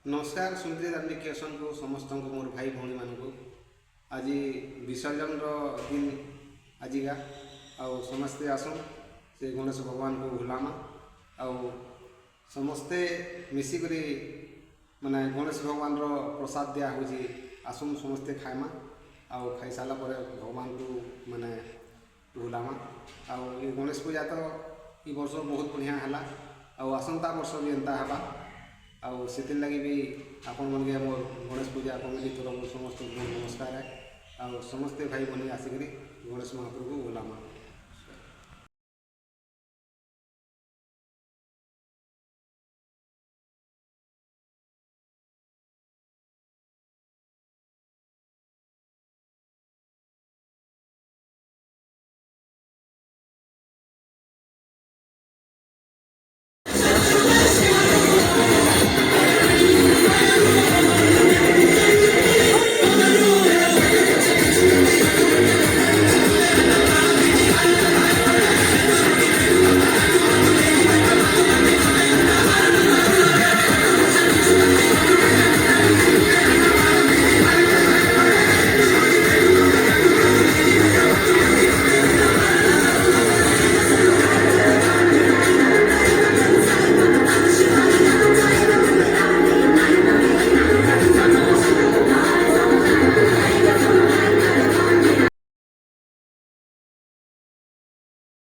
नमस्कार सुंदरी धार्मिक क्रिएशन को समस्त मोर भाई भौणी मानक आज विसर्जन दिन आजिका आउ समस्ते आसन से गणेश भगवान को भुलामा आउ समस्ते मिसिकरी माने गणेश भगवान रो प्रसाद दिया हो आसन समस्ते खाइमा आउ खाई सारा पर भगवान को माने भुलामा आउ ये गणेश पूजा तो ये वर्ष बहुत बढ़िया है आउ आसंता वर्ष भी एंता है आउ से लगी भी आपण मन मोर गणेश पूजा कमिटी तरफ समस्त नमस्कार है आउ समस्ते भाई बनी आसिक गणेश महाप्रभु को बुलामा।